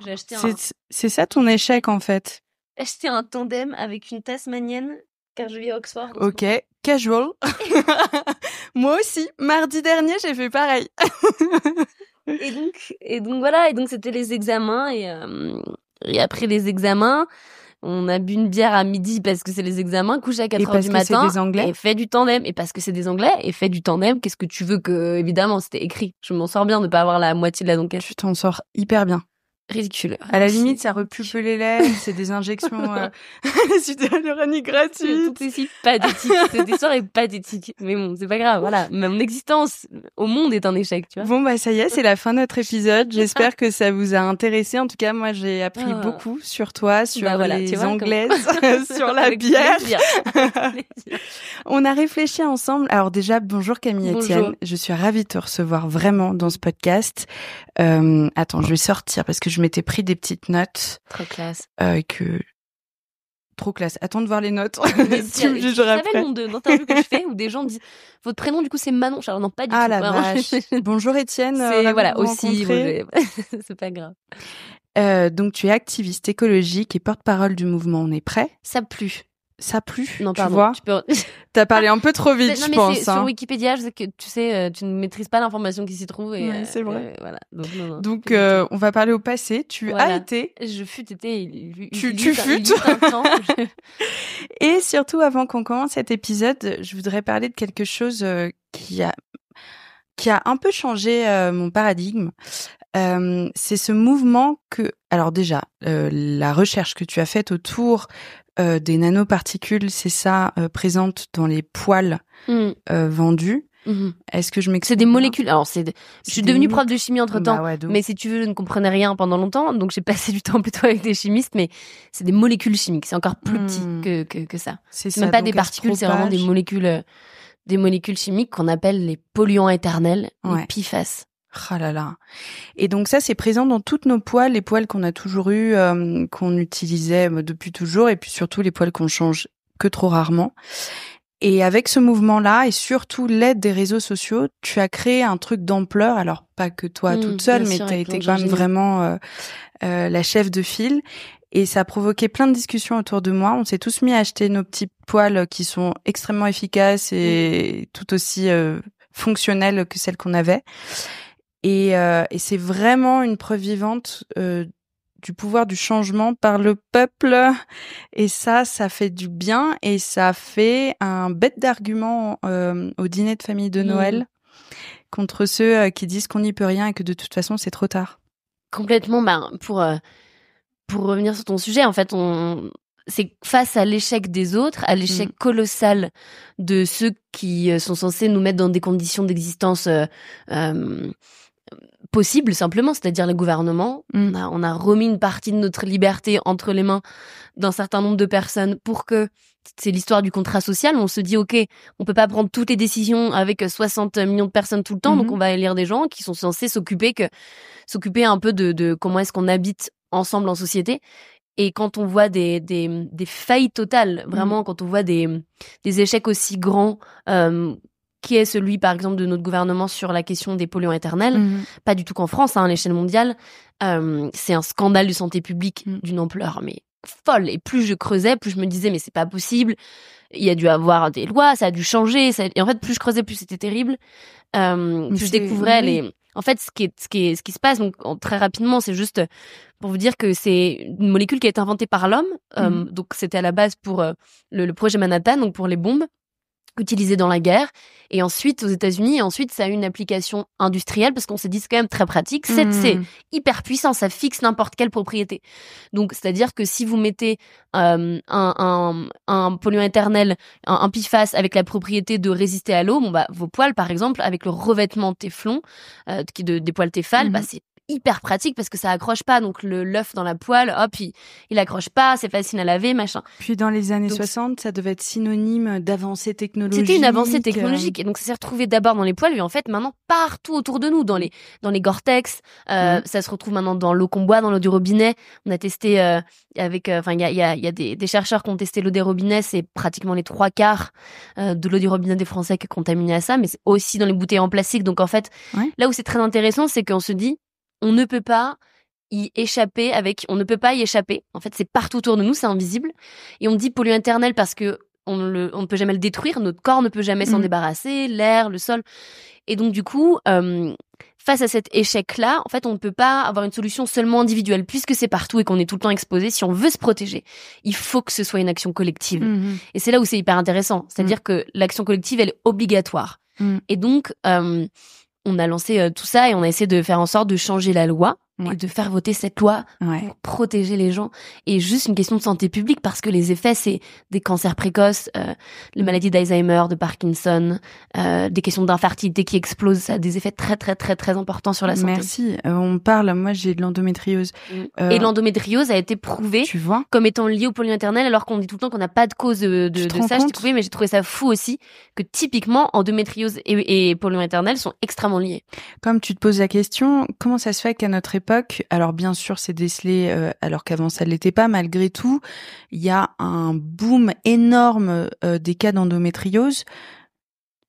J'ai acheté c'est ça ton échec en fait. Acheté un tandem avec une tasmanienne car je vis à Oxford. Ok, casual. Moi aussi, mardi dernier, j'ai fait pareil. Et donc voilà, et donc c'était les examens et après les examens, on a bu une bière à midi parce que c'est les examens, couché à 4h du matin. C'est des Anglais. Et fait du tandem. Et parce que c'est des Anglais, et fait du tandem, qu'est-ce que tu veux que, évidemment, c'était écrit. Je m'en sors bien de pas avoir la moitié de la donquette. Tu t'en sors hyper bien. Ridicule. À la limite, ça repulpe les lèvres, c'est des injections hyaluroniques gratuites. Tout aussi pathétique. Cette histoire est pathétique. Mais bon, c'est pas grave, voilà. Mon existence au monde est un échec, tu vois. Bon, bah, ça y est, c'est la fin de notre épisode. J'espère que ça vous a intéressé. En tout cas, moi, j'ai appris beaucoup sur toi, sur les Anglaises, sur la bière. On a réfléchi ensemble. Alors déjà, bonjour Camille Etienne. Je suis ravie de te recevoir vraiment dans ce podcast. Attends, je vais sortir parce que je m'étais pris des petites notes. Trop classe. Trop classe. Attends de voir les notes. Tu me jugeras après. Tu savais le nombre d'interviews que je fais où des gens disent votre prénom du coup c'est Manon. Alors non, pas du tout. Ah la vache. Bonjour Étienne. Voilà aussi. C'est pas grave. Donc tu es activiste écologique et porte-parole du mouvement On est prêt. Ça plu. Ça plu. Non, tu vois. T'as parlé un peu trop vite, je pense. Sur Wikipédia, je sais que tu ne maîtrises pas l'information qui s'y trouve. Et, ouais, c'est vrai. Voilà. Donc on va parler au passé. Tu as été. Je fus été. Tu fus. Et surtout, avant qu'on commence cet épisode, je voudrais parler de quelque chose qui a un peu changé mon paradigme. C'est ce mouvement que, alors déjà, la recherche que tu as faite autour des nanoparticules, c'est ça, présente dans les poils vendus. Est-ce que je m'explique? C'est des molécules. Alors je suis devenue prof de chimie entre-temps, mais si tu veux, je ne comprenais rien pendant longtemps, donc j'ai passé du temps plutôt avec des chimistes, mais c'est des molécules chimiques, c'est encore plus petit que ça. C'est même pas des particules, c'est vraiment des molécules chimiques qu'on appelle les polluants éternels, les PFAS. Ah là là. Et donc ça, c'est présent dans toutes nos poils, les poils qu'on a toujours eu, qu'on utilisait depuis toujours, et puis surtout les poils qu'on change que trop rarement. Et avec ce mouvement-là, et surtout l'aide des réseaux sociaux, tu as créé un truc d'ampleur. Alors pas que toi toute seule, mais t'as été quand même vraiment la chef de file. Et ça a provoqué plein de discussions autour de moi. On s'est tous mis à acheter nos petits poils qui sont extrêmement efficaces et tout aussi fonctionnels que celles qu'on avait. Et c'est vraiment une preuve vivante du pouvoir du changement par le peuple. Et ça fait du bien. Et ça fait un bête d'argument au dîner de famille de Noël contre ceux qui disent qu'on n'y peut rien et que de toute façon, c'est trop tard. Complètement. Pour revenir sur ton sujet, en fait, c'est face à l'échec des autres, à l'échec colossal de ceux qui sont censés nous mettre dans des conditions d'existence possible simplement, c'est-à-dire les gouvernements. On a remis une partie de notre liberté entre les mains d'un certain nombre de personnes pour que, c'est l'histoire du contrat social, on se dit ok, on peut pas prendre toutes les décisions avec 60 millions de personnes tout le temps, donc on va élire des gens qui sont censés s'occuper un peu de comment est-ce qu'on habite ensemble en société. Et quand on voit des faillites totales, vraiment, quand on voit des échecs aussi grands, qui est celui, par exemple, de notre gouvernement sur la question des polluants éternels. Pas du tout qu'en France, à l'échelle mondiale. C'est un scandale de santé publique d'une ampleur, mais folle. Et plus je creusais, plus je me disais, mais c'est pas possible. Il y a dû avoir des lois, ça a dû changer. Et en fait, plus je creusais, plus c'était terrible. Plus je découvrais En fait, ce qui se passe, donc, très rapidement, c'est juste pour vous dire que c'est une molécule qui a été inventée par l'homme. Donc, c'était à la base pour le projet Manhattan, donc pour les bombes utilisé dans la guerre, et ensuite aux États-Unis, et ensuite ça a eu une application industrielle parce qu'on s'est dit c'est quand même très pratique. C'est hyper puissant, ça fixe n'importe quelle propriété. Donc c'est-à-dire que si vous mettez un polluant éternel, un PFAS avec la propriété de résister à l'eau, vos poils par exemple avec le revêtement téflon des poils Tefal, c'est hyper pratique parce que ça accroche pas, donc l'œuf dans la poêle, hop, il accroche pas, c'est facile à laver, machin. Puis dans les années 60, ça devait être synonyme d'avancée technologique. C'était une avancée technologique, et donc ça s'est retrouvé d'abord dans les poêles, et en fait maintenant partout autour de nous, dans les Gore-Tex, ça se retrouve maintenant dans l'eau qu'on boit, dans l'eau du robinet. On a testé avec, il y a des chercheurs qui ont testé l'eau des robinets, c'est pratiquement les 3/4 de l'eau du robinet des Français qui est contaminée à ça, mais c'est aussi dans les bouteilles en plastique. Donc en fait, là où c'est très intéressant, c'est qu'on se dit on ne peut pas y échapper on ne peut pas y échapper. En fait, c'est partout autour de nous, c'est invisible. Et on dit polluant éternel parce que on ne peut jamais le détruire, notre corps ne peut jamais s'en débarrasser, l'air, le sol. Et donc, du coup, face à cet échec-là, en fait, on ne peut pas avoir une solution seulement individuelle, puisque c'est partout et qu'on est tout le temps exposé. Si on veut se protéger, il faut que ce soit une action collective. Et c'est là où c'est hyper intéressant. C'est-à-dire que l'action collective, elle est obligatoire. Et donc, on a lancé tout ça et on a essayé de faire en sorte de changer la loi et de faire voter cette loi pour protéger les gens. Et juste une question de santé publique, parce que les effets, c'est des cancers précoces, les maladies d'Alzheimer, de Parkinson, des questions d'infertilité qui explosent. Ça a des effets très, très, très, très importants sur la santé. Merci. Moi, j'ai de l'endométriose. Et l'endométriose a été prouvée comme étant liée au polluant éternel, alors qu'on dit tout le temps qu'on n'a pas de cause de ça. Mais j'ai trouvé ça fou aussi, que typiquement, endométriose et polluant éternel sont extrêmement liés. Comme tu te poses la question, comment ça se fait qu'à notre époque, alors bien sûr c'est décelé alors qu'avant ça ne l'était pas, malgré tout, il y a un boom énorme des cas d'endométriose.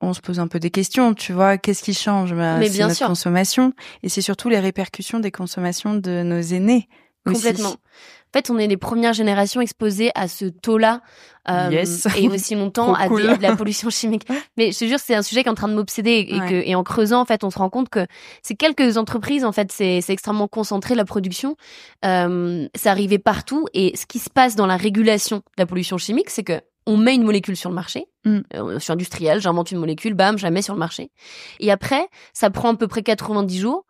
On se pose un peu des questions, tu vois, qu'est-ce qui change? Mais c'est bien notre sûr. consommation et c'est surtout les répercussions des consommations de nos aînés. Complètement. Aussi. En fait, on est les premières générations exposées à ce taux-là et aussi longtemps à de la pollution chimique. Mais je te jure, c'est un sujet qui est en train de m'obséder et en creusant, en fait, on se rend compte que c'est quelques entreprises, en fait, c'est extrêmement concentré la production. C'est arrivé partout et ce qui se passe dans la régulation de la pollution chimique, c'est que on met une molécule sur le marché. Je suis industrielle, j'invente une molécule, bam, je la mets sur le marché. Et après, ça prend à peu près 90 jours.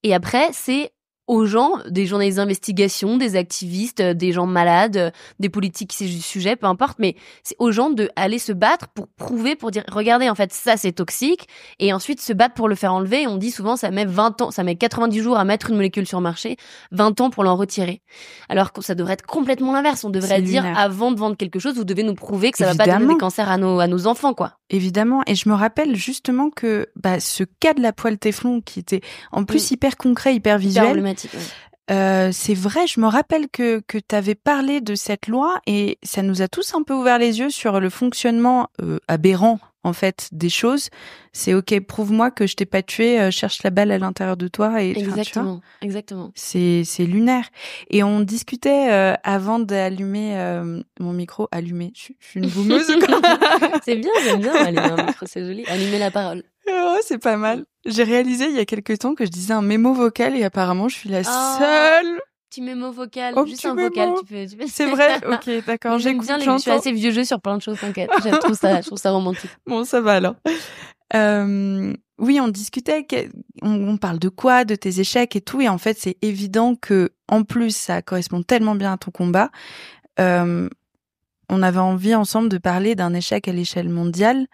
Et après, c'est aux gens, des journalistes d'investigation, des activistes, des gens malades, des politiques, c'est du sujet, peu importe, mais c'est aux gens de aller se battre pour prouver, pour dire, regardez, en fait, ça, c'est toxique, et ensuite se battre pour le faire enlever. Et on dit souvent, ça met 20 ans, ça met 90 jours à mettre une molécule sur le marché, 20 ans pour l'en retirer. Alors que ça devrait être complètement l'inverse. On devrait dire, avant de vendre quelque chose, vous devez nous prouver que ça va pas donner des cancers à nos enfants, quoi. Évidemment. Et je me rappelle justement que, ce cas de la poêle Téflon, qui était en plus hyper concret, hyper visuel. C'est vrai, je me rappelle que t'avais parlé de cette loi et ça nous a tous un peu ouvert les yeux sur le fonctionnement aberrant en fait des choses. C'est ok, prouve-moi que je t'ai pas tué, cherche la balle à l'intérieur de toi et exactement. C'est lunaire. Et on discutait avant d'allumer mon micro. Allumer, je suis une boumeuse. C'est bien, j'aime bien allumer un micro, c'est joli. Allumer la parole. Oh, c'est pas mal. J'ai réalisé il y a quelques temps que je disais un mémo vocal et apparemment je suis la seule. Petit mémo vocal, juste un mémo. vocal, tu peux. C'est vrai, ok, d'accord. J'aime bien je suis assez vieux jeu sur plein de choses, t'inquiète. Je trouve ça romantique. Bon, ça va alors. Oui, on discutait, on parle de quoi, de tes échecs et tout, et en fait c'est évident que en plus ça correspond tellement bien à ton combat. On avait envie ensemble de parler d'un échec à l'échelle mondiale.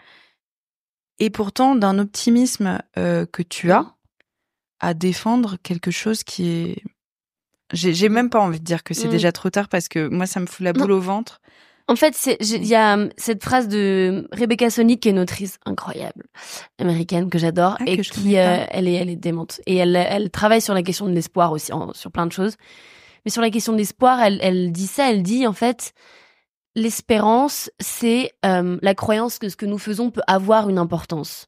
Et pourtant, d'un optimisme que tu as à défendre quelque chose qui est... J'ai même pas envie de dire que c'est déjà trop tard parce que moi, ça me fout la boule au ventre. En fait, il y a cette phrase de Rebecca Sonic, qui est une autrice incroyable, américaine, que j'adore, et qui, elle est démente. Et elle travaille sur la question de l'espoir aussi, sur plein de choses. Mais sur la question de l'espoir, elle dit ça, elle dit, en fait... L'espérance, c'est la croyance que ce que nous faisons peut avoir une importance.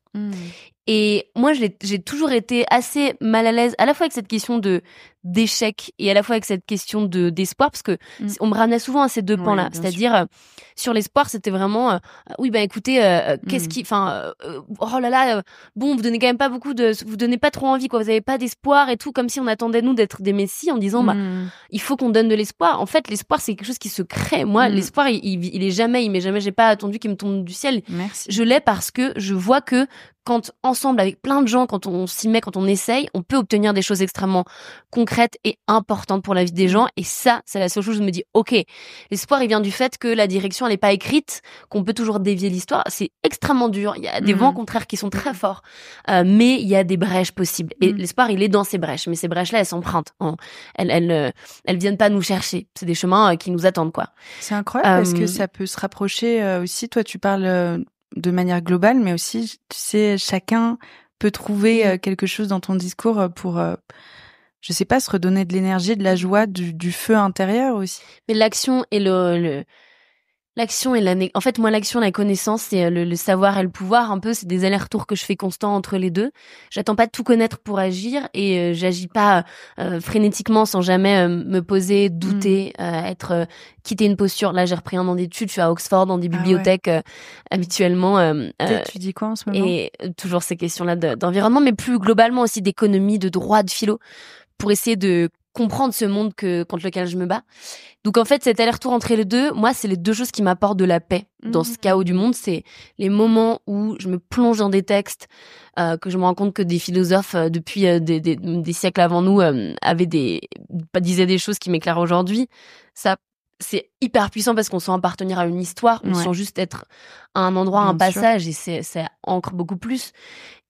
Et moi, j'ai toujours été assez mal à l'aise, à la fois avec cette question d'échec et à la fois avec cette question d'espoir, parce que on me ramenait souvent à ces deux pans-là. C'est-à-dire, sur l'espoir, c'était vraiment, écoutez, qu'est-ce qui, oh là là, bon, vous donnez quand même pas vous donnez pas trop envie, quoi. Vous avez pas d'espoir et tout, comme si on attendait nous d'être des messies en disant, il faut qu'on donne de l'espoir. En fait, l'espoir, c'est quelque chose qui se crée. Moi, l'espoir, il est jamais, j'ai pas attendu qu'il me tombe du ciel. Merci. Je l'ai parce que je vois que quand ensemble, avec plein de gens, quand on s'y met, quand on essaye, on peut obtenir des choses extrêmement concrètes et importantes pour la vie des gens. Et ça, c'est la seule chose où je me dis, ok, l'espoir, il vient du fait que la direction, elle n'est pas écrite, qu'on peut toujours dévier l'histoire. C'est extremement dur. Il y a des vents contraires qui sont très forts. Mais il y a des brèches possibles. Et l'espoir, il est dans ces brèches. Mais ces brèches-là, elles s'empruntent. Elles viennent pas nous chercher. C'est des chemins qui nous attendent, quoi. C'est incroyable parce que ça peut se rapprocher aussi. Toi, tu parles de manière globale, mais aussi, tu sais, chacun peut trouver quelque chose dans ton discours pour, je sais pas, se redonner de l'énergie, de la joie, du feu intérieur aussi. Mais l'action et L'action et en fait, moi, l'action, la connaissance, c'est le savoir et le pouvoir. Un peu, c'est des allers-retours que je fais constants entre les deux. J'attends pas de tout connaître pour agir et j'agis pas frénétiquement sans jamais me poser, douter, quitter une posture. Là, j'ai repris un an d'études. Je suis à Oxford dans des bibliothèques habituellement. Tu dis quoi en ce moment? Et toujours ces questions-là d'environnement, mais plus globalement aussi d'économie, de droit, de philo, pour essayer de comprendre ce monde contre lequel je me bats. Donc en fait, cet aller-retour entre les deux, moi, c'est les deux choses qui m'apportent de la paix dans ce chaos du monde. C'est les moments où je me plonge dans des textes, que je me rends compte que des philosophes depuis des siècles avant nous disaient des choses qui m'éclairent aujourd'hui. Ça, c'est hyper puissant parce qu'on sent appartenir à une histoire, on sent juste être à un endroit, un passage, et ça ancre beaucoup plus.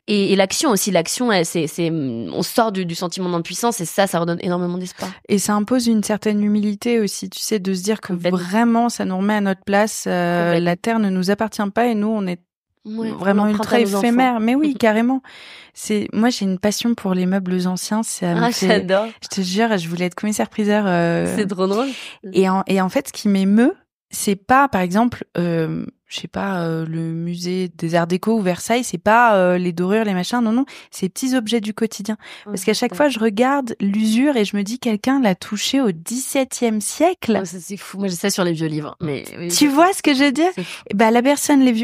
Et l'action aussi, on sort du sentiment d'impuissance et ça redonne énormément d'espoir. Et ça impose une certaine humilité aussi, tu sais, de se dire que vraiment ça nous remet à notre place, la terre ne nous appartient pas et nous on est vraiment ultra éphémère. Mais oui, carrément. Moi j'ai une passion pour les meubles anciens, j'adore. Je te jure, je voulais être commissaire-priseur. C'est trop drôle. Et en fait, ce qui m'émeut, c'est pas, par exemple, je sais pas, le musée des Arts Déco ou Versailles, c'est pas les dorures, les machins, non, ces petits objets du quotidien. Parce qu'à chaque fois, je regarde l'usure et je me dis, quelqu'un l'a touché au XVIIe siècle. Ça, c'est fou. Moi, j'ai ça sur les vieux livres. Mais tu vois ce que je veux dire? La personne, les vieux